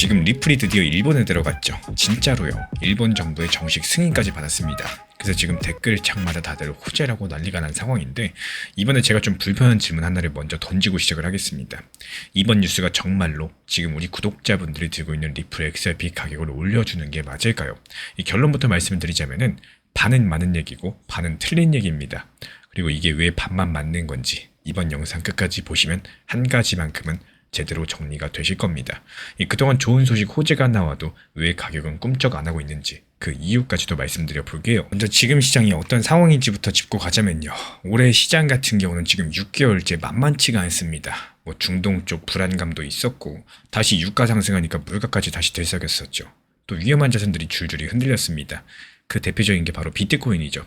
지금 리플이 드디어 일본에 들어갔죠. 진짜로요. 일본 정부의 정식 승인까지 받았습니다. 그래서 지금 댓글창마다 다들 호재라고 난리가 난 상황인데, 이번에 제가 좀 불편한 질문 하나를 먼저 던지고 시작을 하겠습니다. 이번 뉴스가 정말로 지금 우리 구독자분들이 들고 있는 리플 XRP 가격을 올려주는 게 맞을까요? 이 결론부터 말씀을 드리자면은 반은 맞는 얘기고 반은 틀린 얘기입니다. 그리고 이게 왜 반만 맞는 건지 이번 영상 끝까지 보시면 한 가지만큼은 제대로 정리가 되실 겁니다. 그동안 좋은 소식 호재가 나와도 왜 가격은 꿈쩍 안 하고 있는지 그 이유까지도 말씀드려 볼게요. 먼저 지금 시장이 어떤 상황인지부터 짚고 가자면요. 올해 시장 같은 경우는 지금 6개월째 만만치가 않습니다. 중동 쪽 불안감도 있었고, 다시 유가 상승하니까 물가까지 다시 들썩였었죠. 또 위험한 자산들이 줄줄이 흔들렸습니다. 그 대표적인 게 바로 비트코인이죠.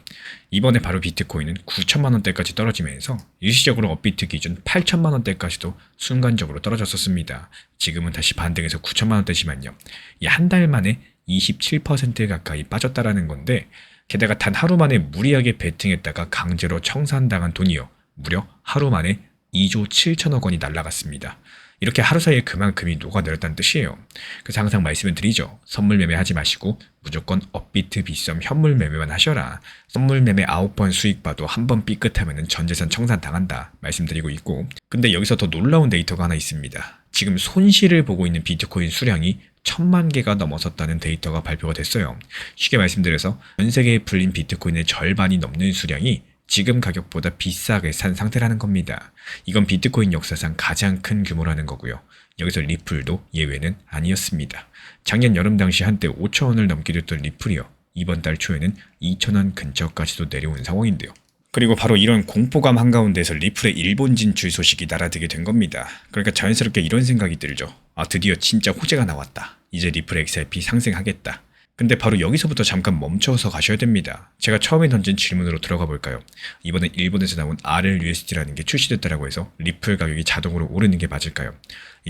이번에 바로 비트코인은 9천만 원대까지 떨어지면서 일시적으로 업비트 기준 8천만 원대까지도 순간적으로 떨어졌었습니다. 지금은 다시 반등해서 9천만 원대지만요. 이 한 달 만에 27% 가까이 빠졌다라는 건데, 게다가 단 하루 만에 무리하게 베팅했다가 강제로 청산당한 돈이요. 무려 하루 만에 2조 7천억 원이 날라갔습니다. 이렇게 하루 사이에 그만큼이 녹아내렸다는 뜻이에요. 그래서 항상 말씀을 드리죠. 선물 매매하지 마시고 무조건 업비트 빗썸 현물 매매만 하셔라. 선물 매매 9번 수익 봐도 한 번 삐끗하면 전재산 청산 당한다 말씀드리고 있고, 근데 여기서 더 놀라운 데이터가 하나 있습니다. 지금 손실을 보고 있는 비트코인 수량이 1000만 개가 넘어섰다는 데이터가 발표가 됐어요. 쉽게 말씀드려서 전 세계에 풀린 비트코인의 절반이 넘는 수량이 지금 가격보다 비싸게 산 상태라는 겁니다. 이건 비트코인 역사상 가장 큰 규모라는 거고요. 여기서 리플도 예외는 아니었습니다. 작년 여름 당시 한때 5,000원을 넘기도 했던 리플이요. 이번 달 초에는 2,000원 근처까지도 내려온 상황인데요. 그리고 바로 이런 공포감 한가운데서 리플의 일본 진출 소식이 날아들게 된 겁니다. 그러니까 자연스럽게 이런 생각이 들죠. 드디어 진짜 호재가 나왔다. 이제 리플 XRP 상승하겠다. 근데 바로 여기서부터 잠깐 멈춰서 가셔야 됩니다. 제가 처음에 던진 질문으로 들어가 볼까요? 이번에 일본에서 나온 RLUSD라는 게 출시됐다라고 해서 리플 가격이 자동으로 오르는 게 맞을까요?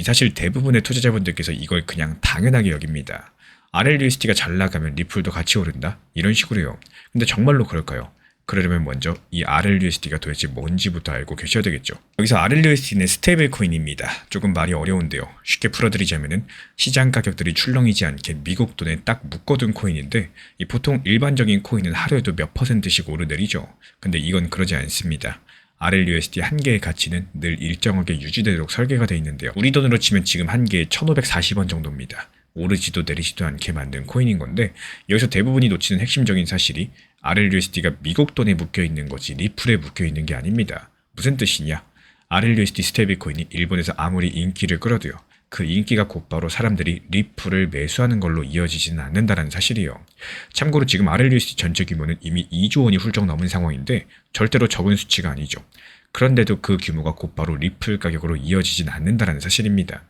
사실 대부분의 투자자분들께서 이걸 그냥 당연하게 여깁니다. RLUSD가 잘 나가면 리플도 같이 오른다? 이런 식으로요. 근데 정말로 그럴까요? 그러려면 먼저 이 RLUSD가 도대체 뭔지부터 알고 계셔야 되겠죠. 여기서 RLUSD는 스테이블 코인입니다. 조금 말이 어려운데요. 쉽게 풀어드리자면은 시장 가격들이 출렁이지 않게 미국 돈에 딱 묶어둔 코인인데, 보통 일반적인 코인은 하루에도 몇 %씩 오르내리죠. 근데 이건 그러지 않습니다. RLUSD 한 개의 가치는 늘 일정하게 유지되도록 설계가 되어 있는데요. 우리 돈으로 치면 지금 한 개에 1,540원 정도입니다. 오르지도 내리지도 않게 만든 코인인 건데, 여기서 대부분이 놓치는 핵심적인 사실이 RLUSD가 미국 돈에 묶여있는 거지 리플에 묶여있는 게 아닙니다. 무슨 뜻이냐? RLUSD 스테이블 코인이 일본에서 아무리 인기를 끌어도요, 그 인기가 곧바로 사람들이 리플을 매수하는 걸로 이어지지는 않는다는 사실이에요. 참고로 지금 RLUSD 전체 규모는 이미 2조 원이 훌쩍 넘은 상황인데 절대로 적은 수치가 아니죠. 그런데도 그 규모가 곧바로 리플 가격으로 이어지진 않는다는 사실입니다.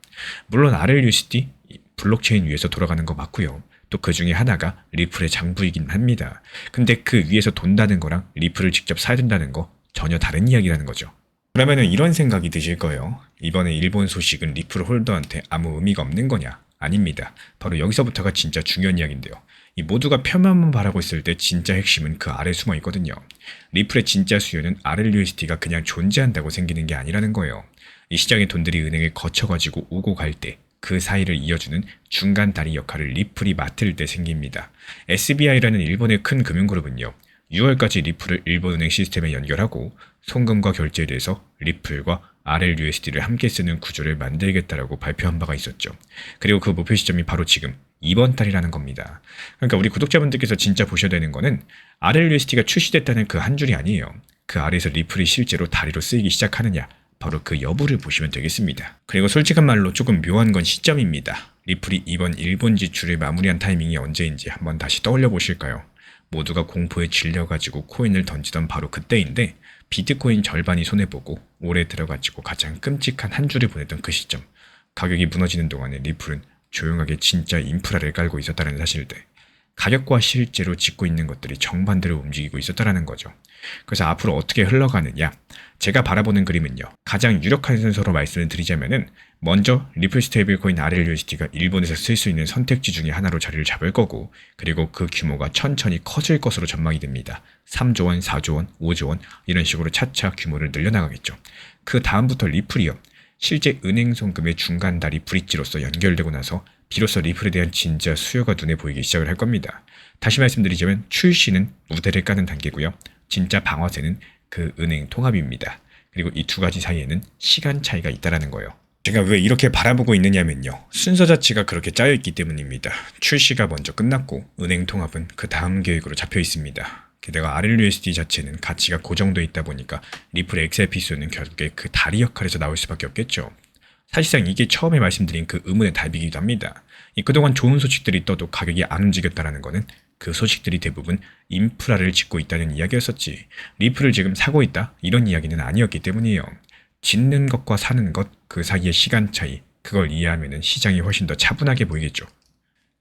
물론 RLUSD 블록체인 위에서 돌아가는 거 맞고요. 또 그 중에 하나가 리플의 장부이긴 합니다. 근데 그 위에서 돈다는 거랑 리플을 직접 사야 된다는 거 전혀 다른 이야기라는 거죠. 그러면은 이런 생각이 드실 거예요. 이번에 일본 소식은 리플 홀더한테 아무 의미가 없는 거냐? 아닙니다. 바로 여기서부터가 진짜 중요한 이야기인데요. 이 모두가 표면만 바라고 있을 때 진짜 핵심은 그 아래 숨어 있거든요. 리플의 진짜 수요는 RLUSD가 그냥 존재한다고 생기는 게 아니라는 거예요. 이 시장의 돈들이 은행을 거쳐가지고 오고 갈 때 그 사이를 이어주는 중간 다리 역할을 리플이 맡을 때 생깁니다. SBI라는 일본의 큰 금융그룹은요, 6월까지 리플을 일본은행 시스템에 연결하고 송금과 결제에 대해서 리플과 RLUSD를 함께 쓰는 구조를 만들겠다라고 발표한 바가 있었죠. 그리고 그 목표 시점이 바로 지금 이번 달이라는 겁니다. 그러니까 우리 구독자분들께서 진짜 보셔야 되는 거는 RLUSD가 출시됐다는 그 한 줄이 아니에요. 그 아래에서 리플이 실제로 다리로 쓰이기 시작하느냐, 바로 그 여부를 보시면 되겠습니다. 그리고 솔직한 말로 조금 묘한 건 시점입니다. 리플이 이번 일본 지출을 마무리한 타이밍이 언제인지 한번 다시 떠올려 보실까요? 모두가 공포에 질려가지고 코인을 던지던 바로 그때인데, 비트코인 절반이 손해보고 올해 들어가지고 가장 끔찍한 한 주를 보냈던 그 시점, 가격이 무너지는 동안에 리플은 조용하게 진짜 인프라를 깔고 있었다는 사실들, 가격과 실제로 짓고 있는 것들이 정반대로 움직이고 있었다는 거죠. 그래서 앞으로 어떻게 흘러가느냐, 제가 바라보는 그림은요, 가장 유력한 순서로 말씀을 드리자면은 먼저 리플 스테이블 코인 RLUSD가 일본에서 쓸 수 있는 선택지 중에 하나로 자리를 잡을 거고, 그리고 그 규모가 천천히 커질 것으로 전망이 됩니다. 3조 원, 4조 원, 5조 원 이런 식으로 차차 규모를 늘려나가겠죠. 그 다음부터 리플이요, 실제 은행 송금의 중간 다리 브릿지로서 연결되고 나서 비로소 리플에 대한 진짜 수요가 눈에 보이기 시작을 할 겁니다. 다시 말씀드리자면 출시는 무대를 까는 단계고요. 진짜 방어세는 그 은행 통합입니다. 그리고 이 두 가지 사이에는 시간 차이가 있다는 거예요. 제가 왜 이렇게 바라보고 있느냐면요. 순서 자체가 그렇게 짜여있기 때문입니다. 출시가 먼저 끝났고 은행 통합은 그 다음 계획으로 잡혀 있습니다. 게다가 RLUSD 자체는 가치가 고정돼 있다 보니까 리플의 XRP 수는 결국에 그 다리 역할에서 나올 수밖에 없겠죠. 사실상 이게 처음에 말씀드린 그 의문의 답이기도 합니다. 그동안 좋은 소식들이 떠도 가격이 안 움직였다는 거는 그 소식들이 대부분 인프라를 짓고 있다는 이야기였었지, 리플을 지금 사고 있다 이런 이야기는 아니었기 때문이에요. 짓는 것과 사는 것, 그 사이의 시간 차이, 그걸 이해하면 시장이 훨씬 더 차분하게 보이겠죠.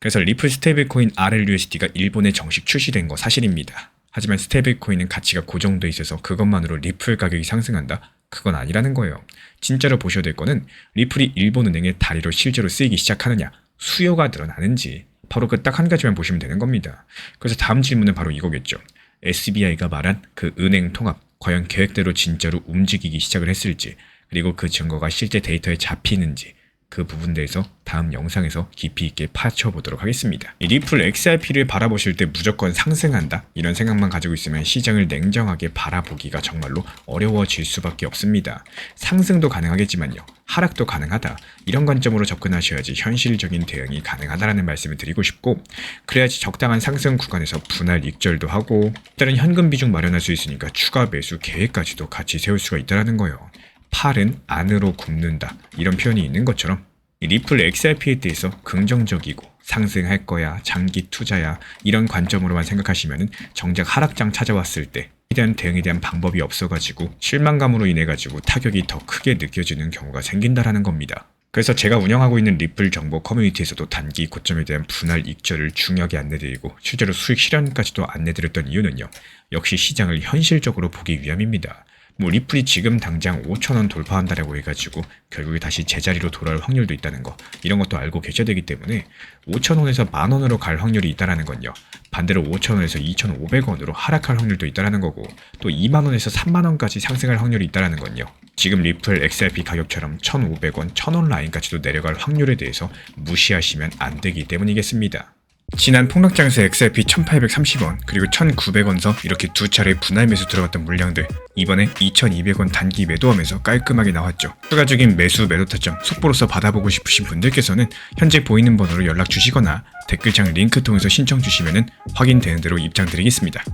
그래서 리플 스테이블코인 RLUSD가 일본에 정식 출시된 거 사실입니다. 하지만 스테이블코인은 가치가 고정돼 있어서 그것만으로 리플 가격이 상승한다? 그건 아니라는 거예요. 진짜로 보셔야 될 거는 리플이 일본은행의 다리로 실제로 쓰이기 시작하느냐, 수요가 늘어나는지, 바로 그 딱 한 가지만 보시면 되는 겁니다. 그래서 다음 질문은 바로 이거겠죠. SBI가 말한 그 은행 통합, 과연 계획대로 진짜로 움직이기 시작을 했을지, 그리고 그 증거가 실제 데이터에 잡히는지, 그 부분에 대해서 다음 영상에서 깊이 있게 파헤쳐보도록 하겠습니다. 이 리플 XRP를 바라보실 때 무조건 상승한다 이런 생각만 가지고 있으면 시장을 냉정하게 바라보기가 정말로 어려워질 수밖에 없습니다. 상승도 가능하겠지만요, 하락도 가능하다 이런 관점으로 접근하셔야지 현실적인 대응이 가능하다라는 말씀을 드리고 싶고, 그래야지 적당한 상승 구간에서 분할 익절도 하고 다른 현금 비중 마련할 수 있으니까 추가 매수 계획까지도 같이 세울 수가 있다는 거예요. 팔은 안으로 굽는다 이런 표현이 있는 것처럼 이 리플 XRP에 대해서 긍정적이고 상승할 거야, 장기 투자야 이런 관점으로만 생각하시면 정작 하락장 찾아왔을 때 대한 대응에 대한 방법이 없어가지고 실망감으로 인해가지고 타격이 더 크게 느껴지는 경우가 생긴다라는 겁니다. 그래서 제가 운영하고 있는 리플 정보 커뮤니티에서도 단기 고점에 대한 분할 익절을 중요하게 안내드리고 실제로 수익 실현까지도 안내드렸던 이유는요, 역시 시장을 현실적으로 보기 위함입니다. 리플이 지금 당장 5,000원 돌파한다라고 해가지고 결국에 다시 제자리로 돌아올 확률도 있다는 거, 이런 것도 알고 계셔야 되기 때문에 5,000원에서 만원으로 갈 확률이 있다는 건요, 반대로 5,000원에서 2,500원으로 하락할 확률도 있다는 거고, 또 2만원에서 3만원까지 상승할 확률이 있다는 건요, 지금 리플 XRP 가격처럼 1,500원, 1,000원 라인까지도 내려갈 확률에 대해서 무시하시면 안 되기 때문이겠습니다. 지난 폭락장에서 XRP 1830원 그리고 1900원서 이렇게 두 차례 분할 매수 들어갔던 물량들, 이번에 2200원 단기 매도하면서 깔끔하게 나왔죠. 추가적인 매수 매도 타점 속보로서 받아보고 싶으신 분들께서는 현재 보이는 번호로 연락 주시거나 댓글창 링크 통해서 신청 주시면 확인되는 대로 입장 드리겠습니다.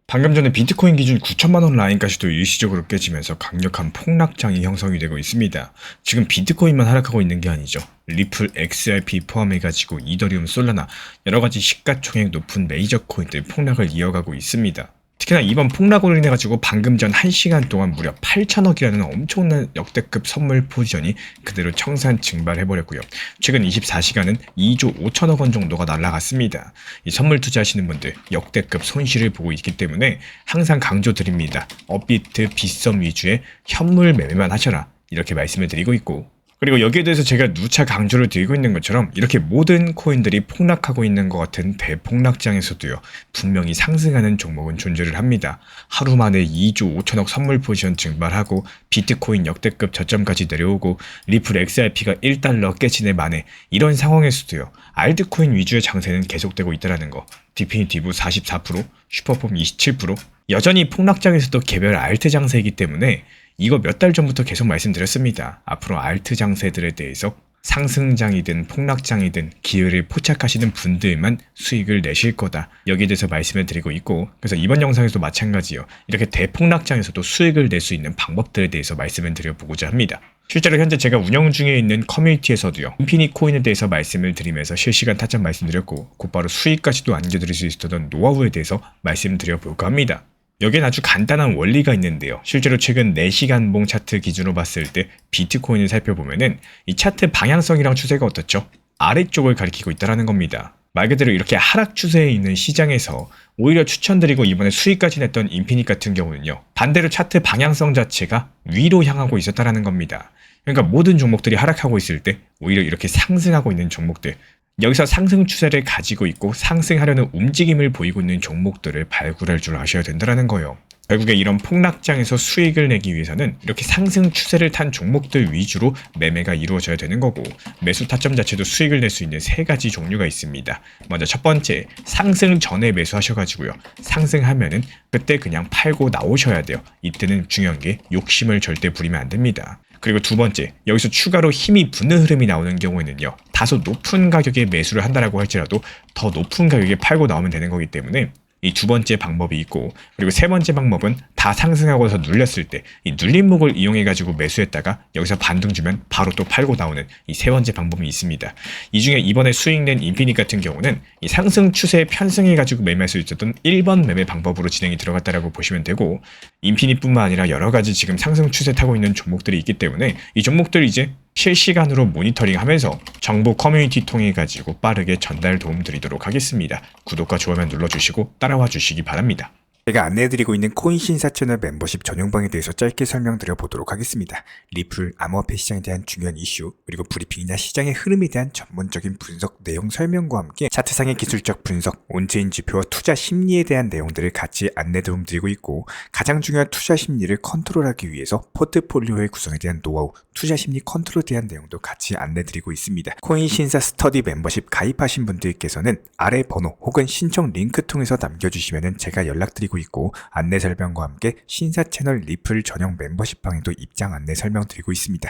방금 전에 비트코인 기준 9천만원 라인까지도 일시적으로 깨지면서 강력한 폭락장이 형성이 되고 있습니다. 지금 비트코인만 하락하고 있는 게 아니죠. 리플 XRP 포함해가지고 이더리움, 솔라나 여러가지 시가총액 높은 메이저 코인들 폭락을 이어가고 있습니다. 특히나 이번 폭락으로 인해가지고 방금 전 1시간 동안 무려 8천억이라는 엄청난 역대급 선물 포지션이 그대로 청산 증발해버렸고요. 최근 24시간은 2조 5천억 원 정도가 날아갔습니다. 이 선물 투자하시는 분들 역대급 손실을 보고 있기 때문에 항상 강조드립니다. 업비트, 빗썸 위주의 현물 매매만 하셔라 이렇게 말씀을 드리고 있고, 그리고 여기에 대해서 제가 누차 강조를 드리고 있는 것처럼 이렇게 모든 코인들이 폭락하고 있는 것 같은 대폭락장에서도요, 분명히 상승하는 종목은 존재를 합니다. 하루 만에 2조 5천억 선물 포지션 증발하고 비트코인 역대급 저점까지 내려오고 리플 XRP가 1달러 깨지네 만에 이런 상황에서도요, 알트코인 위주의 장세는 계속되고 있다는 거. 디피니티브 44%, 슈퍼폼 27%, 여전히 폭락장에서도 개별 알트 장세이기 때문에 이거 몇 달 전부터 계속 말씀드렸습니다. 앞으로 알트 장세들에 대해서 상승장이든 폭락장이든 기회를 포착하시는 분들만 수익을 내실 거다. 여기에 대해서 말씀을 드리고 있고, 그래서 이번 영상에서도 마찬가지요. 이렇게 대폭락장에서도 수익을 낼 수 있는 방법들에 대해서 말씀을 드려보고자 합니다. 실제로 현재 제가 운영 중에 있는 커뮤니티에서도요, 인피니트 코인에 대해서 말씀을 드리면서 실시간 타점 말씀드렸고, 곧바로 수익까지도 안겨드릴 수 있었던 노하우에 대해서 말씀드려볼까 합니다. 여기엔 아주 간단한 원리가 있는데요. 실제로 최근 4시간봉 차트 기준으로 봤을 때 비트코인을 살펴보면은 이 차트 방향성이랑 추세가 어떻죠? 아래쪽을 가리키고 있다는 겁니다. 말 그대로 이렇게 하락 추세에 있는 시장에서 오히려 추천드리고 이번에 수익까지 냈던 인피니트 같은 경우는요, 반대로 차트 방향성 자체가 위로 향하고 있었다는 겁니다. 그러니까 모든 종목들이 하락하고 있을 때 오히려 이렇게 상승하고 있는 종목들, 여기서 상승 추세를 가지고 있고 상승하려는 움직임을 보이고 있는 종목들을 발굴할 줄 아셔야 된다는 거예요. 결국에 이런 폭락장에서 수익을 내기 위해서는 이렇게 상승 추세를 탄 종목들 위주로 매매가 이루어져야 되는 거고, 매수 타점 자체도 수익을 낼 수 있는 세 가지 종류가 있습니다. 먼저 첫 번째, 상승 전에 매수하셔가지고요, 상승하면은 그때 그냥 팔고 나오셔야 돼요. 이때는 중요한 게 욕심을 절대 부리면 안 됩니다. 그리고 두 번째, 여기서 추가로 힘이 붙는 흐름이 나오는 경우에는요, 다소 높은 가격에 매수를 한다라고 할지라도 더 높은 가격에 팔고 나오면 되는 거기 때문에 이 두 번째 방법이 있고, 그리고 세 번째 방법은 다 상승하고서 눌렸을 때 이 눌림목을 이용해 가지고 매수했다가 여기서 반등 주면 바로 또 팔고 나오는 이 세 번째 방법이 있습니다. 이 중에 이번에 수익 낸 인피닛 같은 경우는 이 상승 추세에 편승해 가지고 매매할 수 있었던 1번 매매 방법으로 진행이 들어갔다라고 보시면 되고, 인피닛뿐만 아니라 여러 가지 지금 상승 추세 타고 있는 종목들이 있기 때문에 이 종목들 이제 실시간으로 모니터링하면서 정보 커뮤니티 통해 가지고 빠르게 전달 도움 드리도록 하겠습니다. 구독과 좋아요 눌러주시고 따라와 주시기 바랍니다. 제가 안내해드리고 있는 코인 신사 채널 멤버십 전용방에 대해서 짧게 설명드려 보도록 하겠습니다. 리플, 암호화폐 시장에 대한 중요한 이슈, 그리고 브리핑이나 시장의 흐름에 대한 전문적인 분석 내용 설명과 함께 차트상의 기술적 분석, 온체인 지표와 투자 심리에 대한 내용들을 같이 안내 도움 드리고 있고, 가장 중요한 투자 심리를 컨트롤하기 위해서 포트폴리오의 구성에 대한 노하우, 투자 심리 컨트롤에 대한 내용도 같이 안내 드리고 있습니다. 코인 신사 스터디 멤버십 가입하신 분들께서는 아래 번호 혹은 신청 링크 통해서 남겨주시면 제가 연락드리고 있고, 안내 설명과 함께 신사 채널 리플 전용 멤버십 방에도 입장 안내 설명드리고 있습니다.